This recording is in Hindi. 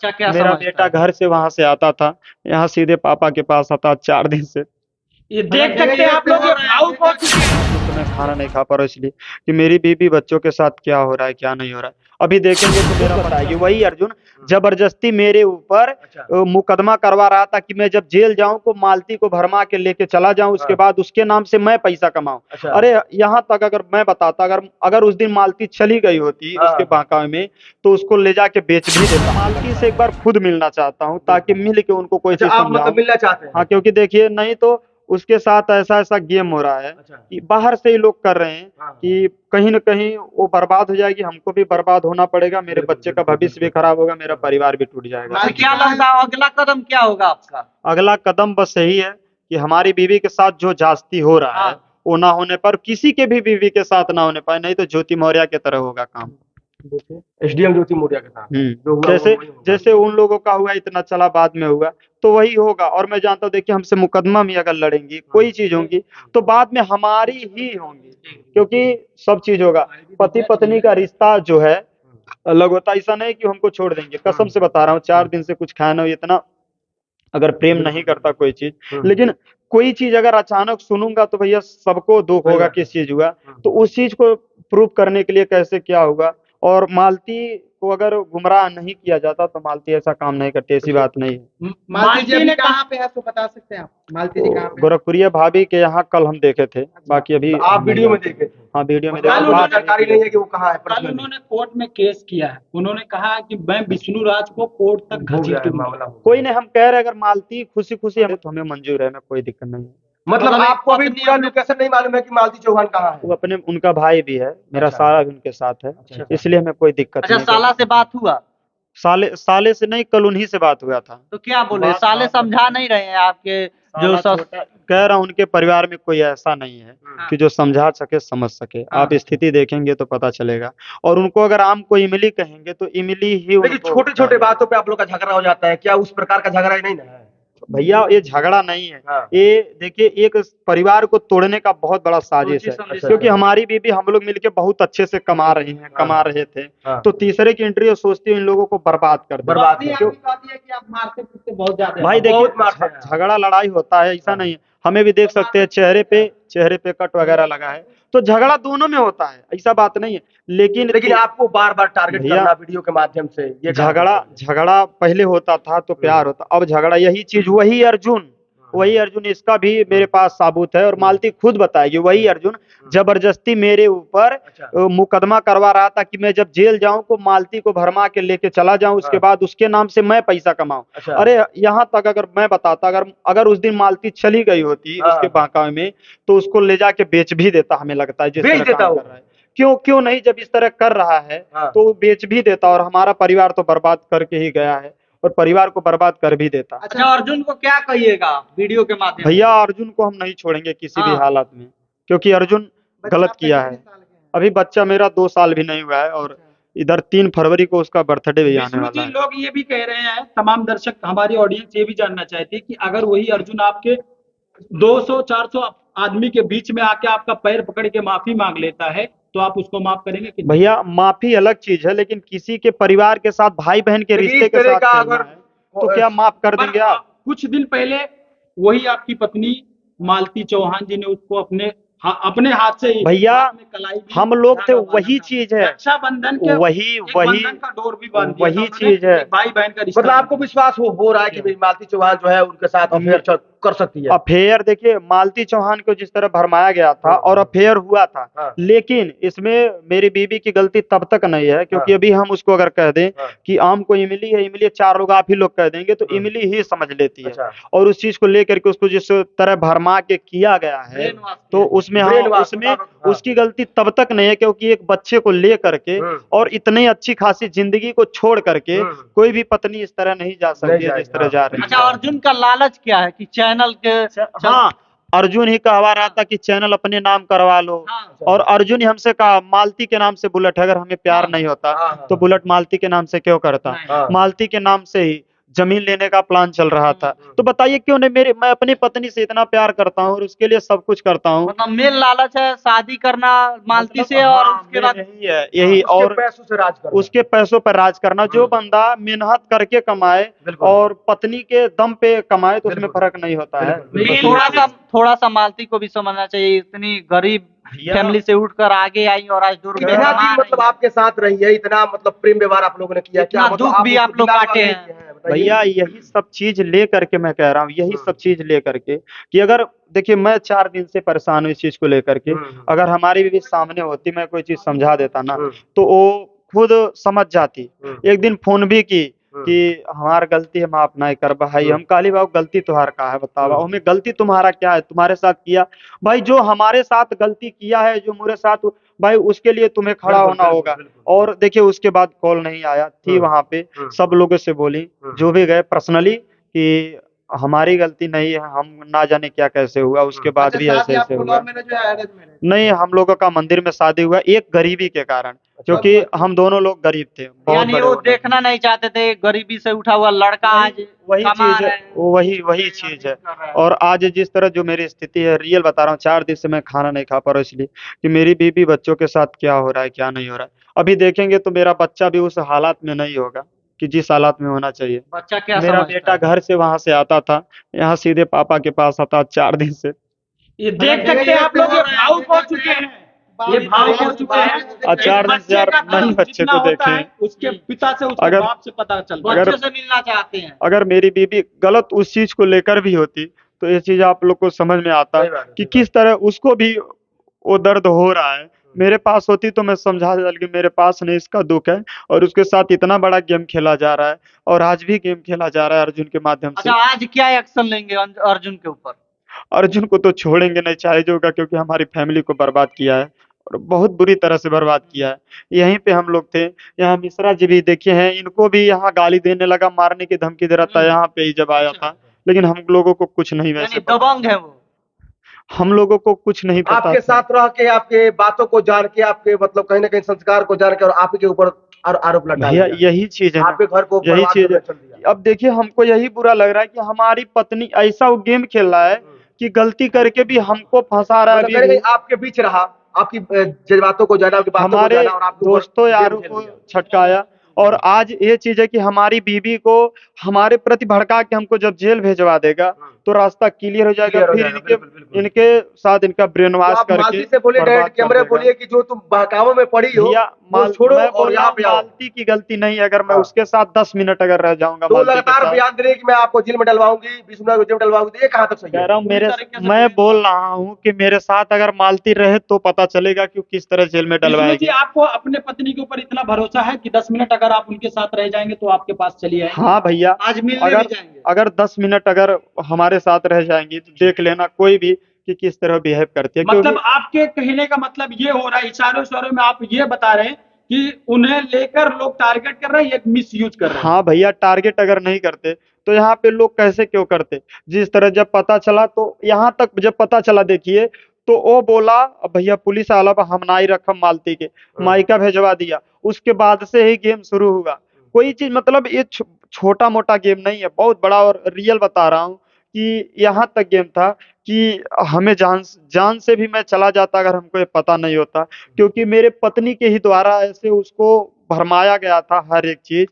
अच्छा, क्या मेरा समझता बेटा है? घर से वहां से आता था, यहाँ सीधे पापा के पास आता 4 दिन से। ये देख सकते हैं आप लोग, ये भावुक हो चुके हैं। उस समय खाना नहीं खा पा रहा इसलिए कि मेरी बीवी बच्चों के साथ क्या हो रहा है क्या नहीं हो रहा है। अभी देखेंगे तो मेरा बताएगी वही अर्जुन जबरदस्ती मेरे ऊपर अच्छा। मुकदमा करवा रहा था कि मैं जब जेल जाऊं को मालती को भरमा के लेके चला जाऊं, उसके हाँ। बाद उसके नाम से मैं पैसा कमाऊं। अच्छा। अरे यहाँ तक अगर मैं बताता, अगर अगर उस दिन मालती चली गई होती हाँ। उसके बांका में तो उसको ले जाके बेच भी देता। मालती से एक बार खुद मिलना चाहता हूँ ताकि मिल के उनको कोई अच्छा, चीज आप समझाऊं। मतलब मिलना चाहते हैं? हाँ, क्योंकि देखिए नहीं तो उसके साथ ऐसा ऐसा गेम हो रहा है अच्छा। कि बाहर से ही लोग कर रहे हैं हाँ। कि कहीं ना कहीं वो बर्बाद हो जाएगी, हमको भी बर्बाद होना पड़ेगा, मेरे बिल्कुल, बच्चे का बिल्कुल, भविष्य भी बिल्कुल। खराब होगा, मेरा परिवार भी टूट जाएगा। तो क्या लगता है अगला कदम क्या होगा आपका? अगला कदम बस यही है कि हमारी बीवी के साथ जो जास्ती हो रहा है हाँ। वो ना होने पर, किसी के भी बीवी के साथ ना होने पाए, नहीं तो ज्योति मौर्य की तरह होगा काम। एसडीएम ज्योति मौर्य के साथ जो हुआ जैसे वो वही होगा। जैसे उन लोगों का हुआ इतना चला बाद में हुआ तो वही होगा। और मैं जानता हूँ देखिए हमसे मुकदमा में अगर लड़ेंगी कोई चीज होंगी तो बाद में हमारी ही होंगी, क्योंकि सब चीज होगा। पति पत्नी का रिश्ता जो है अलग होता है, ऐसा नहीं कि हमको छोड़ देंगे। कसम से बता रहा हूँ 4 दिन से कुछ खाया ना इतना अगर प्रेम नहीं करता कोई चीज, लेकिन कोई चीज अगर अचानक सुनूंगा तो भैया सबको दुख होगा किस चीज हुआ। तो उस चीज को प्रूव करने के लिए कैसे क्या होगा। और मालती को अगर गुमराह नहीं किया जाता तो मालती ऐसा काम नहीं करती, ऐसी बात नहीं है। मालती जी ने कहा पे है तो बता सकते हैं आप? मालती जी कहाँ तो पे? गोरखपुरिया भाभी के यहाँ कल हम देखे थे, बाकी अभी तो आप हम वीडियो में नहीं देखे थे? हाँ वीडियो में मतलब देखा, आपको बात जानकारी नहीं है कि वो कहाँ है कल पर्सनली? उन्होंने कोर्ट में केस किया है, उन्होंने कहा कि मैं विष्णु राज को कोर्ट तक हो गया है घसीटूंगा। मामला। कोई नहीं, हम कह रहे हैं अगर मालती खुशी खुशी हमें तो हमें मंजूर है, हमें कोई दिक्कत नहीं है। मतलब मतलब आपको अभी पत्नी पूरा अपने- लोकेशन नहीं मालूम है कि मालती चौहान कहाँ वो है? अपने उनका भाई भी है, मेरा अच्छा। साला भी उनके साथ है, अच्छा। इसलिए हमें कोई दिक्कत अच्छा, नहीं। साला से बात हुआ साले साले से नहीं, कल उन्हीं से बात हुआ था। तो क्या बोले? बात- साले बात समझा नहीं रहे हैं आपके जो साला छोटा कह रहा हूँ उनके परिवार में कोई ऐसा नहीं है कि जो समझा सके समझ सके। आप स्थिति देखेंगे तो पता चलेगा। और उनको अगर आम को इमली कहेंगे तो इमली ही देखिए उनको छोटे छोटे बातों पे आप लोग का झगड़ा हो जाता है, क्या उस प्रकार का झगड़ा ही नहीं ना है? भैया ये झगड़ा नहीं है। हाँ। ये देखिए एक परिवार को तोड़ने का बहुत बड़ा साजिश है, अच्छा, क्योंकि अच्छा। हमारी बीबी हम लोग मिलके बहुत अच्छे से कमा रही हैं, कमा रहे थे। हाँ। तो तीसरे की एंट्री और सोचती है इन लोगों को बर्बाद कर दे। बर्बाद बात क्यों? आपकी बात ये है कि आप मारते पीटते बहुत ज्यादा भाई हैं। देखिए बहुत मारते हैं। झगड़ा लड़ाई होता है, ऐसा हाँ। नहीं है। हमें भी देख सकते हैं चेहरे पे कट वगैरह लगा है, तो झगड़ा दोनों में होता है, ऐसा बात नहीं है। लेकिन आपको बार बार टारगेट भैया, करना वीडियो के माध्यम से ये झगड़ा पहले होता था तो प्यार होता, अब झगड़ा यही चीज वही अर्जुन इसका भी मेरे पास साबुत है। और मालती खुद बताएगी वही अर्जुन जबरदस्ती मेरे ऊपर अच्छा। मुकदमा करवा रहा था कि मैं जब जेल जाऊं को मालती को भरमा के लेके चला जाऊं, उसके हाँ। बाद उसके नाम से मैं पैसा कमाऊं। अच्छा। अरे यहाँ तक अगर मैं बताता, अगर अगर उस दिन मालती चली गई होती हाँ। उसके बांका में तो उसको ले जाके बेच भी देता, हमें लगता है जिस बेच तरह देता काम वो? कर रहा है। क्यों क्यों नहीं, जब इस तरह कर रहा है हाँ। तो वो बेच भी देता और हमारा परिवार तो बर्बाद करके ही गया है और परिवार को बर्बाद कर भी देता। अच्छा, अर्जुन को क्या कहिएगा वीडियो के माध्यम से? भैया अर्जुन को हम नहीं छोड़ेंगे किसी भी हाँ। हालत में, क्योंकि अर्जुन बच्चा गलत आपका किया कितने है। साल के हैं? अभी बच्चा मेरा 2 साल भी नहीं हुआ है और इधर 3 फरवरी को उसका बर्थडे भी आने विष्णु वाला जी, है। लोग ये भी कह रहे हैं, तमाम दर्शक हमारी ऑडियंस ये भी जानना चाहती है कि अगर वही अर्जुन आपके 200-400 आदमी के बीच में आके आपका पैर पकड़ के माफी मांग लेता है तो आप उसको माफ करेंगे कि नहीं? भैया माफी अलग चीज है, लेकिन किसी के परिवार के साथ, भाई बहन के लेकिन रिश्ते इस के तरह साथ का खेलना अगर है तो क्या माफ कर पर देंगे आप? कुछ दिन पहले वही आपकी पत्नी मालती चौहान जी ने उसको अपने हाथ से ही भैया हाथ में कलाई दी, हम लोग थे, धागा बांधा वही था। चीज है, रक्षाबंधन के वही एक वही बंधन का डोर भी बांध दिया था वही उन्होंने, चीज है। एक भाई बहन का रिश्ता मतलब आपको बांध दिया। विश्वास हो रहा है कि भाई मालती चौहान जो है उनके साथ अफेयर कर सकती है? अफेयर देखिए मालती चौहान को जिस तरह भरमाया गया था और अफेयर हुआ था, हाँ। लेकिन इसमें मेरी बीवी की गलती तब तक नहीं है, क्योंकि हाँ। अभी हम उसको अगर कह दें हाँ। कि आम को इमली है, इमली है, 4 लोग आप ही लोग कह देंगे तो इमली ही समझ लेती है। अच्छा। और उस चीज को लेकर के उसको जिस तरह भरमा के किया गया है ब्रेन वॉश तो किया। उसमें ब्रेन वॉश, उसमें हाँ। उसकी गलती तब तक नहीं है, क्योंकि एक बच्चे को ले करके और इतनी अच्छी खासी जिंदगी को छोड़ करके कोई भी पत्नी इस तरह नहीं जा सकती है जिस तरह जा रही अच्छा, है। अर्जुन का लालच क्या है कि चैनल के हाँ, अर्जुन ही कहवा रहा था कि चैनल अपने नाम करवा लो। हाँ। और अर्जुन ही हमसे कहा मालती के नाम से बुलेट है, अगर हमें प्यार नहीं होता हाँ। तो बुलेट मालती के नाम से क्यों करता। नहीं। मालती के नाम से ही जमीन लेने का प्लान चल रहा था। तो बताइए क्यों नहीं, मेरे मैं अपनी पत्नी से इतना प्यार करता हूँ और उसके लिए सब कुछ करता हूँ। मतलब मेन लालच है शादी करना मालती मतलब से, और हाँ, उसके बाद यही है, यही। उसके और पैसों से राज करना। उसके पैसों पर राज करना। जो बंदा मेहनत करके कमाए बिल्कुल। और पत्नी के दम पे कमाए तो उसमें बिल्कुल। फर्क नहीं होता है। बिल्कुल, बिल्कुल। थोड़ा सा मालती को भी समझना चाहिए, इतनी गरीब भैया, फैमिली से उठकर आगे आई और आज 2 रुपए इतना कमा दिन रही मतलब है। आपके साथ रही है, इतना मतलब प्रेम व्यवहार आप लोगों ने किया, इतना क्या मतलब दुख भी उसको आप लोग गिला काटे नहीं हैं। किए बताइए। भैया यही सब चीज ले करके मैं कह रहा हूँ, यही सब चीज ले करके कि अगर देखिए मैं 4 दिन से परेशान हूँ इस चीज को लेकर के। अगर हमारी बीवी सामने होती, मैं कोई चीज समझा देता ना, तो वो खुद समझ जाती। एक दिन फोन भी की कि हमार गलती है, माफ नहीं कर भाई। हम काली बाबू गलती तुम्हार का है बतावा, हमें गलती तुम्हारा क्या है, तुम्हारे साथ किया भाई जो हमारे साथ गलती किया है, जो मेरे साथ भाई, उसके लिए तुम्हें खड़ा बिल्कुल, होना बिल्कुल, होगा। बिल्कुल। और देखिए उसके बाद कॉल नहीं आया थी वहां पे, सब लोगों से बोली, जो भी गए पर्सनली कि हमारी गलती नहीं है, हम ना जाने क्या कैसे हुआ, उसके बाद अच्छा, भी ऐसे शादी ऐसे आपको हुआ। लव मैरिज या अरेंज मैरिज? नहीं, हम लोगों का मंदिर में शादी हुआ, एक गरीबी के कारण, क्योंकि हम दोनों लोग गरीब थे, बहुत यानी बड़े वो होने। देखना नहीं चाहते थे गरीबी से उठा हुआ लड़का आज वही कमा चीज है, रहे हैं। वही चीज है। और आज जिस तरह जो मेरी स्थिति है, रियल बता रहा हूँ, 4 दिन से मैं खाना नहीं खा पा रहा हूँ, इसलिए कि मेरी बीवी बच्चों के साथ क्या हो रहा है क्या नहीं हो रहा है। अभी देखेंगे तो मेरा बच्चा भी उस हालात में नहीं होगा कि जिस हालात में होना चाहिए। बच्चा क्या मेरा समझता बेटा है? घर से वहां से आता था, यहाँ सीधे पापा के पास आता 4 दिन से। ये देख सकते हैं आप लोग, ये भावुक हो चुके हैं, ये भावुक हो चुके हैं। और 4 दिन से यार बच्चे का नहीं दर्द बच्चे जितना को होता देखे। है उसके पिता से, उसके अगर बाप से पता चलता है। अगर बच्चे से मिलना चाहते हैं। अगर मेरी बीवी गलत उस चीज को लेकर भी होती तो ये चीज आप लोग को समझ में आता सही बात है, कि सही किस तरह उसको भी वो दर्द हो रहा है। मेरे पास होती तो मैं समझा देता, लेकिन मेरे पास नहीं, इसका दुख है। और उसके साथ इतना बड़ा गेम खेला जा रहा है, और आज भी गेम खेला जा रहा है अर्जुन के माध्यम से। अच्छा, आज क्या एक्शन लेंगे अर्जुन के ऊपर? अर्जुन को तो छोड़ेंगे नहीं, चाहे जो होगा, क्योंकि हमारी फैमिली को बर्बाद किया है और बहुत बुरी तरह से बर्बाद किया है। यहीं पे हम लोग थे, यहाँ मिश्रा जी भी देखे हैं, इनको भी यहाँ गाली देने लगा, मारने की धमकी दे रहा था यहाँ पे ही जब आया था। लेकिन हम लोगों को कुछ नहीं यानी वैसे पता, दबंग है वो। हम लोगों को कुछ नहीं पता आपके था। साथ रह के, आपके बातों को जान के, आपके मतलब कहीं ना कहीं संस्कार को जान के और आप ही के ऊपर आरोप लगा भैया दिया। यही चीज है ना, आपके घर को यही बर्बाद चीज करने है। चल दिया। अब देखिए हमको यही बुरा लग रहा है कि हमारी पत्नी ऐसा वो गेम खेल रहा है कि गलती करके भी हमको फंसा रहा है। मतलब अभी कहीं ना भी कहीं आपके बीच रहा, आपकी जज्बातों को जाना, आपकी बातों को हमारे जाना और आपके ऊपर दोस्तों गेम यारों खेल को दिया। छटकाया। और आज ये चीज है कि हमारी बीवी को हमारे प्रति भड़का के हमको जब जेल भेजवा देगा तो रास्ता क्लियर हो जाएगा। क्लियर हो फिर जाएगा, इनके बिल्कुल, बिल्कुल। इनके साथ इनका ब्रेन तो वॉश आप मालती करके से बोलिए, बर्बाद डायरेक्ट कर कैमरे देगा। बोलिए कि जो तुम बहकावों में पड़ी हो भैया वो छोड़ो मैं बोल और रहा यहाँ हूँ, पे आओ। मालती की गलती नहीं है। अगर मैं हाँ। उसके साथ 10 मिनट अगर रह जाऊंगा तो मालती के लगातार साथ, बयान दे रहे हैं कि मैं आपको जेल में डलवाऊंगी, 20 मिनट जेल में डलवाऊंगी, तो ये कहाँ तक सही कह है? रहा हूँ मेरे, तरीके से मैं पूरी बोल रहा हूँ कि मेरे साथ अगर मालती रहे तो पता चलेगा कि वो किस तरह जेल में विष्णु जी, डलवाएगी। आपको अपने पत्नी के ऊपर इतना भरोसा है कि 10 मिनट अगर आप उनके साथ रह जाएंगे तो आपके पास चली आएंगी? हाँ भैया, आज मिलने अगर भी जाएंगे। अगर 10 मिनट अगर हमारे साथ रह जाएंगी तो देख लेना कोई भी कि किस तरह बिहेव करती है। मतलब क्योंकि आपके कहने का मतलब ये हो रहा है, इशारों इशारों में आप ये बता रहे हैं कि उन्हें लेकर लोग टारगेट कर रहे हैं, ये मिस यूज कर रहे हैं। हाँ भैया, टारगेट अगर नहीं करते तो यहाँ पे लोग कैसे क्यों करते। जिस तरह जब पता चला, तो यहाँ तक जब पता चला देखिए, तो वो बोला "अब भैया पुलिस आला बा, हम ना ही रखम मालती के, माइका भेजवा दिया"। उसके बाद से ही गेम शुरू हुआ। कोई चीज मतलब ये छोटा मोटा गेम नहीं है, बहुत बड़ा। और रियल बता रहा हूँ कि यहाँ तक गेम था कि हमें जान जान से भी मैं चला जाता अगर हमको ये पता नहीं होता। क्योंकि मेरे पत्नी के ही द्वारा ऐसे उसको भरमाया गया था हर एक चीज।